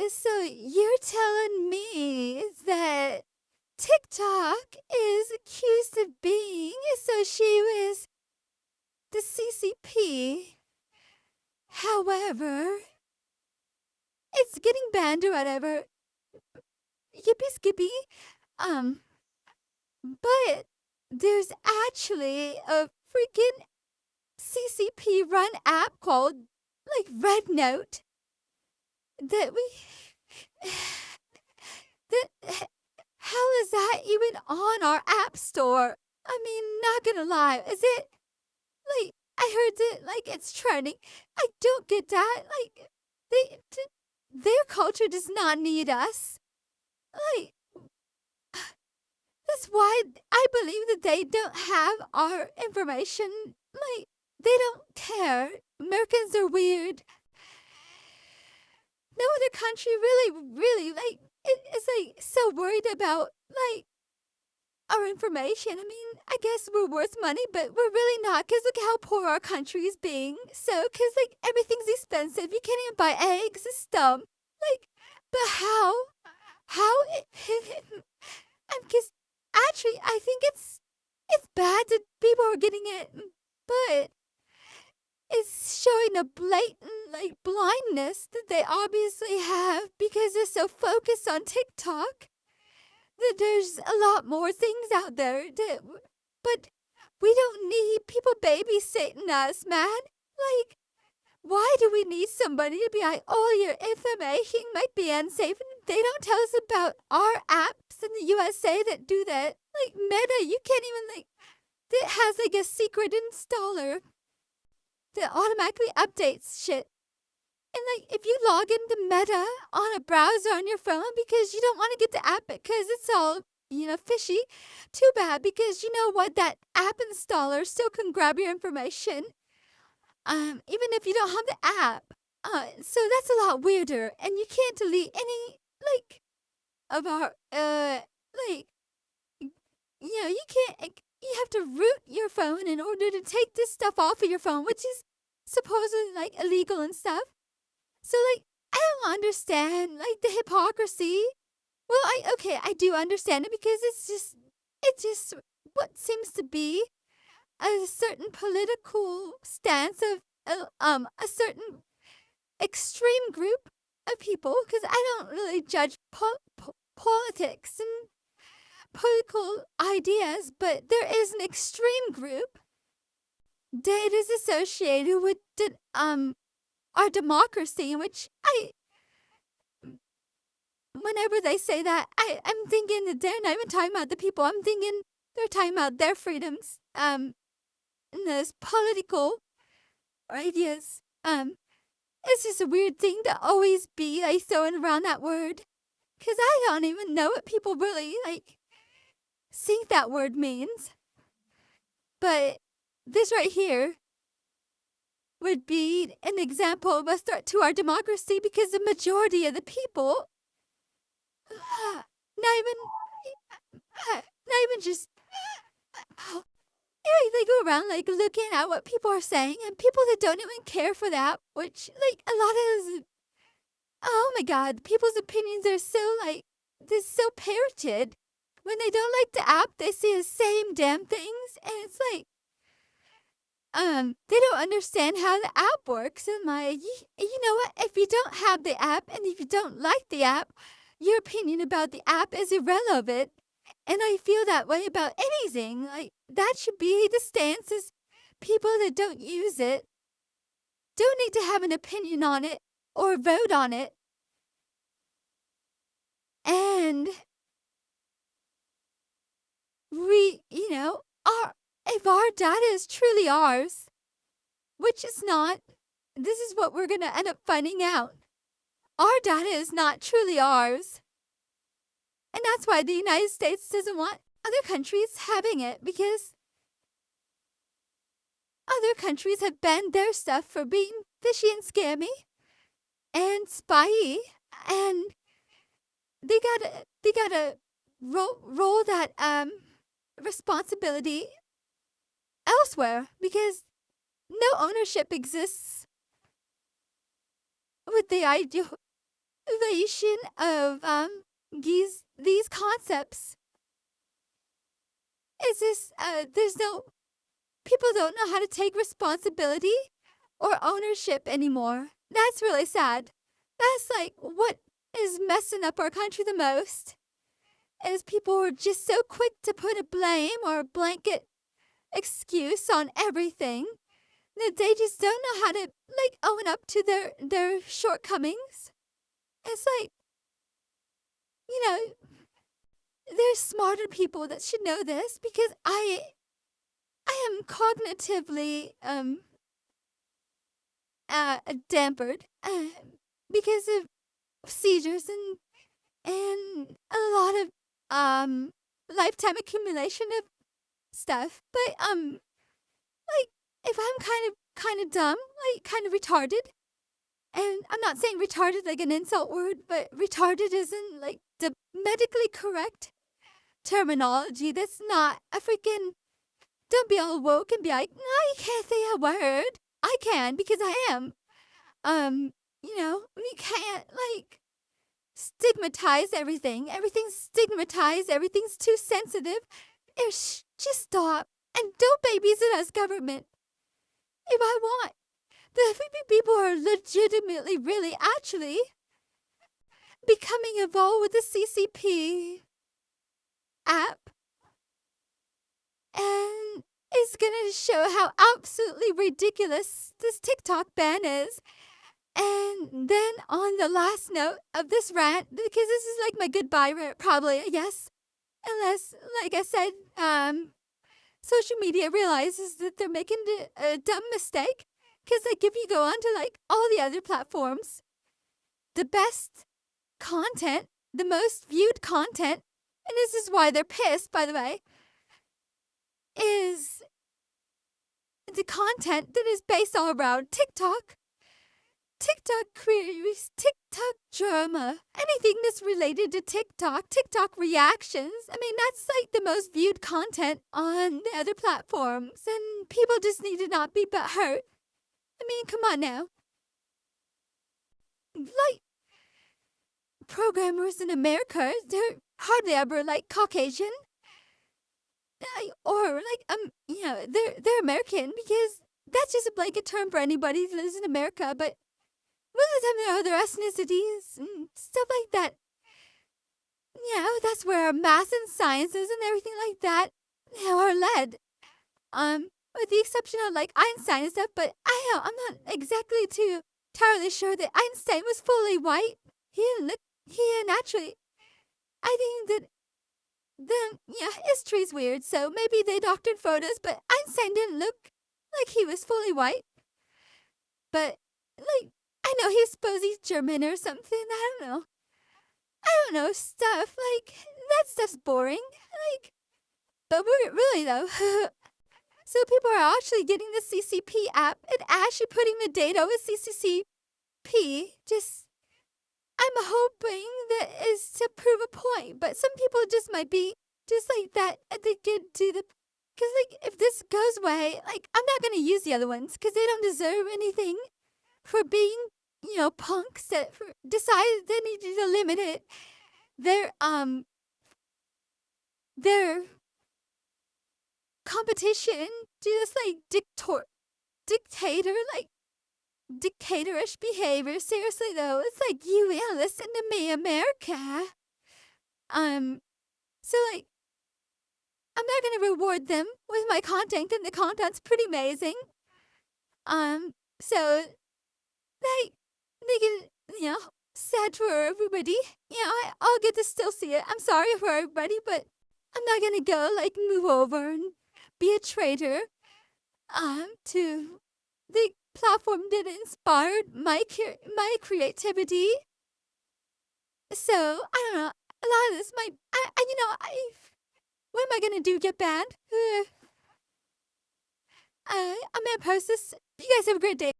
So you're telling me that TikTok is accused of being associated with the CCP. However, it's getting banned or whatever. Yippee skippy. Um, but there's actually a freaking CCP run app called like Red Note that we that how is that even on our app store? I mean, not gonna lie, is it like I heard that like it's trending. I don't get that. Like their culture does not need us. Like that's why I believe that they don't have our information. Like they don't care. Americans are weird. No other country really like it is like so worried about like our information. I mean, I guess we're worth money, but we're really not. Cause look how poor our country is being. So, cause like everything's expensive. You can't even buy eggs. It's dumb. Like, but how? How? I'm cause actually, I think it's bad that people are getting it, but it's showing a blatant like blindness that they obviously have because they're so focused on TikTok that there's a lot more things out there that, but we don't need people babysitting us, man. Like, why do we need somebody to be like, oh, your information might be unsafe? And they don't tell us about our apps in the USA that do that. Like Meta, you can't even like, that has like a secret installer that automatically updates shit. And like, if you log into Meta on a browser on your phone because you don't want to get the app because it's all, fishy, too bad because you know what? That app installer still can grab your information, even if you don't have the app. So that's a lot weirder, and you can't delete any like of our like you can't. You have to root your phone in order to take this stuff off of your phone, which is supposedly like illegal and stuff. So, like, I don't understand, like, the hypocrisy. Well, I do understand it because it's just what seems to be a certain political stance of, a certain extreme group of people. Because I don't really judge politics and political ideas, but there is an extreme group that is associated with our democracy, in which whenever they say that, I'm thinking that they're not even talking about the people. I'm thinking they're talking about their freedoms, and those political ideas. It's just a weird thing to always be like throwing around that word, cause I don't even know what people really like think that word means. But this right here would be an example of a threat to our democracy because the majority of the people not even just they go around like looking at what people are saying and people that don't even care for that, which like a lot of oh my god, people's opinions are so like they're so parroted. When they don't like the app, they say the same damn things, and it's like they don't understand how the app works. And like, you know what? If you don't have the app and if you don't like the app, your opinion about the app is irrelevant. And I feel that way about anything. Like, that should be the stance is people that don't use it don't need to have an opinion on it or vote on it. And if our data is truly ours, which it's not, this is what we're going to end up finding out. Our data is not truly ours. And that's why the United States doesn't want other countries having it, because other countries have banned their stuff for being fishy and scammy and spyy, and they gotta roll that responsibility elsewhere because no ownership exists with the idea cultivation of these concepts. Is this there's no people don't know how to take responsibility or ownership anymore. That's really sad. That's like what is messing up our country the most. Is people are just so quick to put a blame or a blanket excuse on everything that they just don't know how to like own up to their shortcomings. It's like, you know, there's smarter people that should know this because I am cognitively dampered because of seizures and a lot of lifetime accumulation of stuff. But like if I'm kind of dumb, like kind of retarded, and I'm not saying retarded like an insult word, but retarded isn't like the medically correct terminology. That's not a freaking. Don't be all woke and be like, no, you can't say a word. I can because I am. You can't like stigmatize everything. Everything's stigmatized. Everything's too sensitive. Just stop and don't babysit us, government. If I want, the people are legitimately, really, actually becoming involved with the CCP app. And it's going to show how absolutely ridiculous this TikTok ban is. And then on the last note of this rant, because this is like my goodbye rant, probably, yes. Unless, like I said, social media realizes that they're making a dumb mistake. Because, like, if you go on to, like, all the other platforms, the best content, the most viewed content, and this is why they're pissed, by the way, is the content that is based all around TikTok. TikTok queries, TikTok drama, anything that's related to TikTok, TikTok reactions. I mean, that's like the most viewed content on the other platforms, and people just need to not be butthurt. I mean, come on now. Like, programmers in America, they're hardly ever like Caucasian. Or like they're American because that's just a blanket term for anybody who lives in America. But most of the time there are other ethnicities and stuff like that. That's where math and sciences and everything like that are led. With the exception of like Einstein and stuff. But I'm not exactly too entirely sure that Einstein was fully white. He didn't actually. I think that. Then, history's weird, so maybe they doctored photos, but Einstein didn't look like he was fully white. But, like, I know he's supposed he's German or something, I don't know, stuff, like, that stuff's boring, like, but we're really, though, so people are actually getting the CCP app and actually putting the data with CCP, I'm hoping that is to prove a point, but some people just might be just like that. They get to the, because like if this goes away, like I'm not gonna use the other ones because they don't deserve anything for being, punks that decided they needed to limit it. Their competition to this like dictator like. Dictatorish behavior. Seriously though, it's like you will listen to me, America. So like I'm not gonna reward them with my content, and the content's pretty amazing. So like they get sad for everybody. I'll get to still see it. I'm sorry for everybody, but I'm not gonna go like move over and be a traitor. To the platform that inspired my creativity. So I don't know. A lot of this might. What am I gonna do? Get banned? I'm gonna post this. You guys have a great day.